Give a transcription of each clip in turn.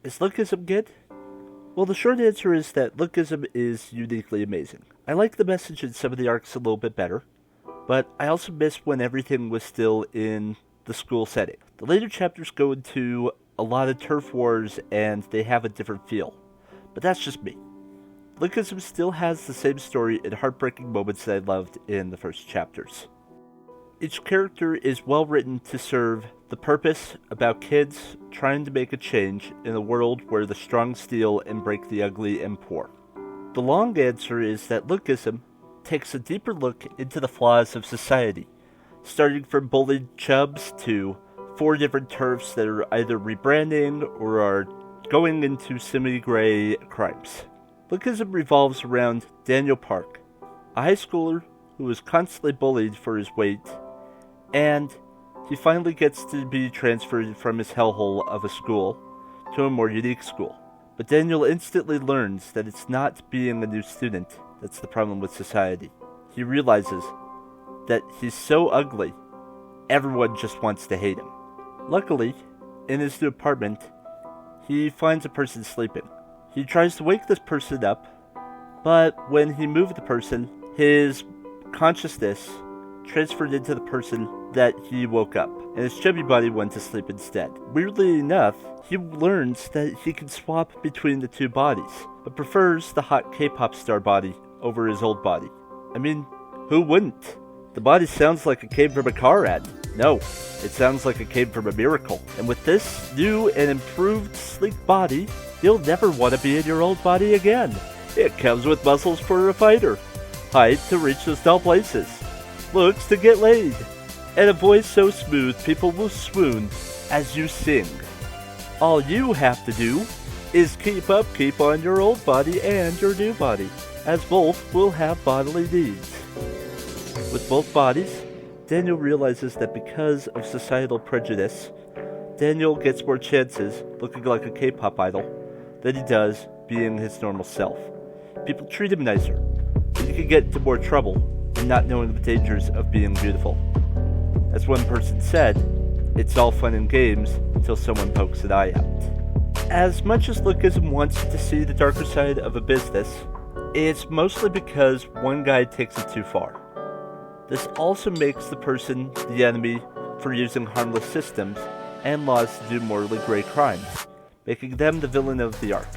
Is Lookism good? Well, the short answer is that Lookism is uniquely amazing. I like the message in some of the arcs a little bit better, but I also miss when everything was still in the school setting. The later chapters go into a lot of turf wars and they have a different feel, but that's just me. Lookism still has the same story and heartbreaking moments that I loved in the first chapters. Each character is well written to serve the purpose about kids trying to make a change in a world where the strong steal and break the ugly and poor. The long answer is that Lookism takes a deeper look into the flaws of society, starting from bullied chubs to 4 different turfs that are either rebranding or are going into semi-gray crimes. Lookism revolves around Daniel Park, a high schooler who is constantly bullied for his weight, and he finally gets to be transferred from his hellhole of a school to a more unique school. But Daniel instantly learns that it's not being a new student that's the problem with society. He realizes that he's so ugly, everyone just wants to hate him. Luckily, in his new apartment, he finds a person sleeping. He tries to wake this person up, but when he moved the person, his consciousness transferred into the person that he woke up, and his chubby body went to sleep instead. Weirdly enough, he learns that he can swap between the two bodies, but prefers the hot K-pop star body over his old body. I mean, who wouldn't? The body sounds like it came from a car ad. No, it sounds like it came from a miracle. And with this new and improved sleek body, you'll never want to be in your old body again. It comes with muscles for a fighter, height to reach those tall places, looks to get laid, and a voice so smooth people will swoon as you sing. All you have to do is keep on your old body and your new body, as both will have bodily needs. With both bodies, Daniel realizes that because of societal prejudice, Daniel gets more chances looking like a K-pop idol than he does being his normal self. People treat him nicer, and he can get into more trouble in not knowing the dangers of being beautiful. As one person said, it's all fun and games until someone pokes an eye out. As much as Lookism wants to see the darker side of a business, it's mostly because one guy takes it too far. This also makes the person the enemy for using harmless systems and laws to do morally gray crimes, making them the villain of the arc.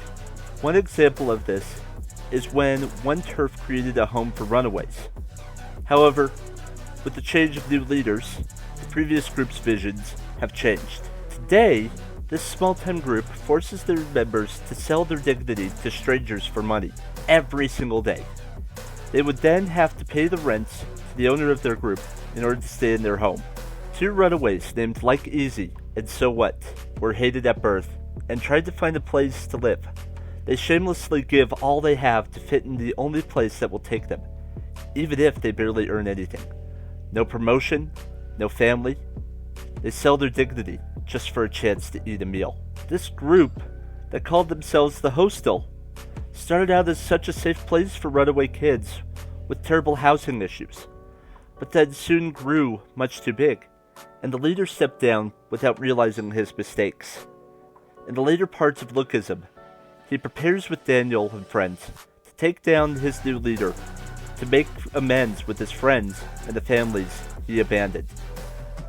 One example of this is when one turf created a home for runaways. However, with the change of new leaders, the previous group's visions have changed. Today, this small-time group forces their members to sell their dignity to strangers for money every single day. They would then have to pay the rents to the owner of their group in order to stay in their home. 2 runaways named Like Easy and So What were hated at birth and tried to find a place to live. They shamelessly give all they have to fit in the only place that will take them, even if they barely earn anything. No promotion, no family. They sell their dignity just for a chance to eat a meal. This group, that called themselves the Hostel, started out as such a safe place for runaway kids with terrible housing issues, but then soon grew much too big, and the leader stepped down without realizing his mistakes. In the later parts of Lookism, he prepares with Daniel and friends to take down his new leader, to make amends with his friends and the families he abandoned.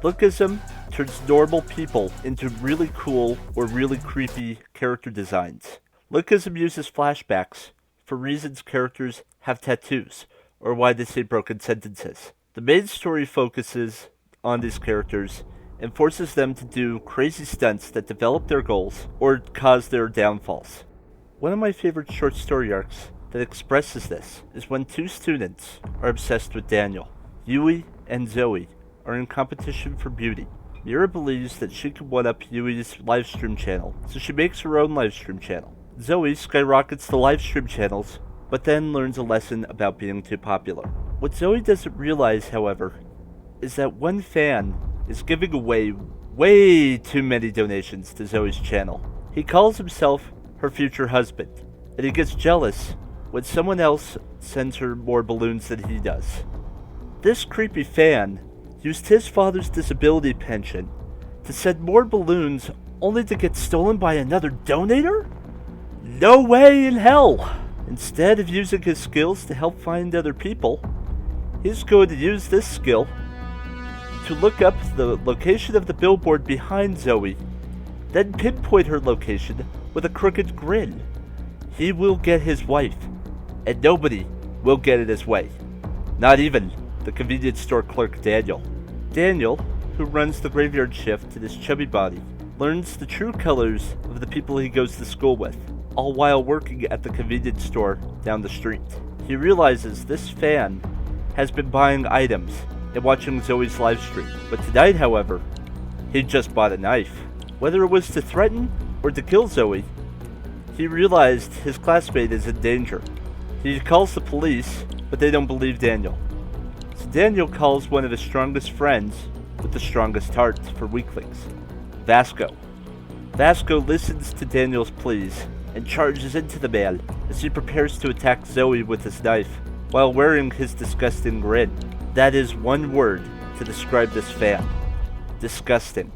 Lookism turns normal people into really cool or really creepy character designs. Lookism uses flashbacks for reasons characters have tattoos, or why they say broken sentences. The main story focuses on these characters and forces them to do crazy stunts that develop their goals or cause their downfalls. One of my favorite short story arcs that expresses this is when 2 students are obsessed with Daniel. Yui and Zoe are in competition for beauty. Mira believes that she can one-up Yui's livestream channel, so she makes her own livestream channel. Zoe skyrockets the livestream channels, but then learns a lesson about being too popular. What Zoe doesn't realize, however, is that one fan is giving away way too many donations to Zoe's channel. He calls himself her future husband, and he gets jealous when someone else sends her more balloons than he does. This creepy fan used his father's disability pension to send more balloons only to get stolen by another donator? No way in hell! Instead of using his skills to help find other people, he's going to use this skill to look up the location of the billboard behind Zoe, then pinpoint her location with a crooked grin. He will get his wife, and nobody will get in his way. Not even the convenience store clerk Daniel. Daniel, who runs the graveyard shift in his chubby body, learns the true colors of the people he goes to school with, all while working at the convenience store down the street. He realizes this fan has been buying items and watching Zoe's live stream, but tonight, however, he just bought a knife. Whether it was to threaten or to kill Zoe, he realized his classmate is in danger. He calls the police, but they don't believe Daniel. So Daniel calls one of his strongest friends with the strongest heart for weaklings, Vasco. Vasco listens to Daniel's pleas and charges into the man as he prepares to attack Zoe with his knife while wearing his disgusting grin. That is one word to describe this fan. Disgusting.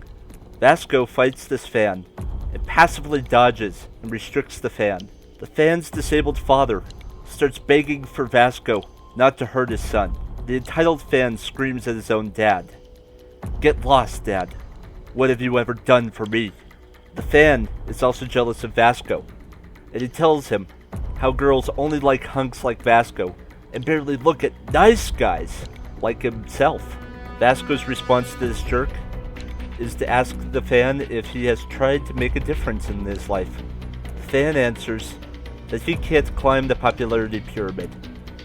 Vasco fights this fan and passively dodges and restricts the fan. The fan's disabled father starts begging for Vasco not to hurt his son. The entitled fan screams at his own dad. "Get lost, Dad. What have you ever done for me?" The fan is also jealous of Vasco, and he tells him how girls only like hunks like Vasco and barely look at nice guys like himself. Vasco's response to this jerk is to ask the fan if he has tried to make a difference in his life. The fan answers that he can't climb the popularity pyramid,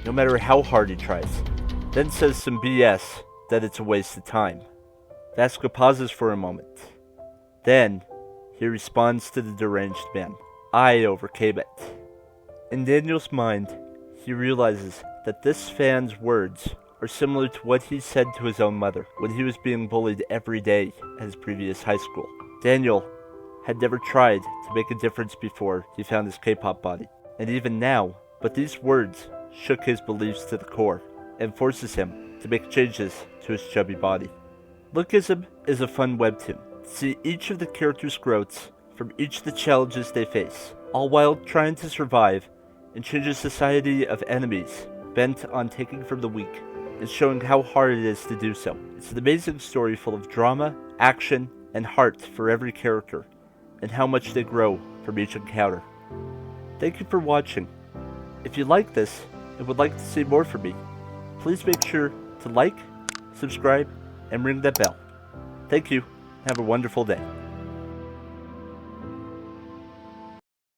no matter how hard he tries, then says some BS that it's a waste of time. Vasco pauses for a moment. Then, he responds to the deranged man. "I overcame it." In Daniel's mind, he realizes that this fan's words are similar to what he said to his own mother when he was being bullied every day at his previous high school. Daniel had never tried to make a difference before he found his K-pop body, and even now, but these words shook his beliefs to the core and forces him to make changes to his chubby body. Lookism is a fun webtoon. See each of the characters' growths from each of the challenges they face, all while trying to survive and change a society of enemies bent on taking from the weak and showing how hard it is to do so. It's an amazing story full of drama, action, and heart for every character, and how much they grow from each encounter. Thank you for watching. If you like this and would like to see more from me, please make sure to like, subscribe, and ring that bell. Thank you. Have a wonderful day.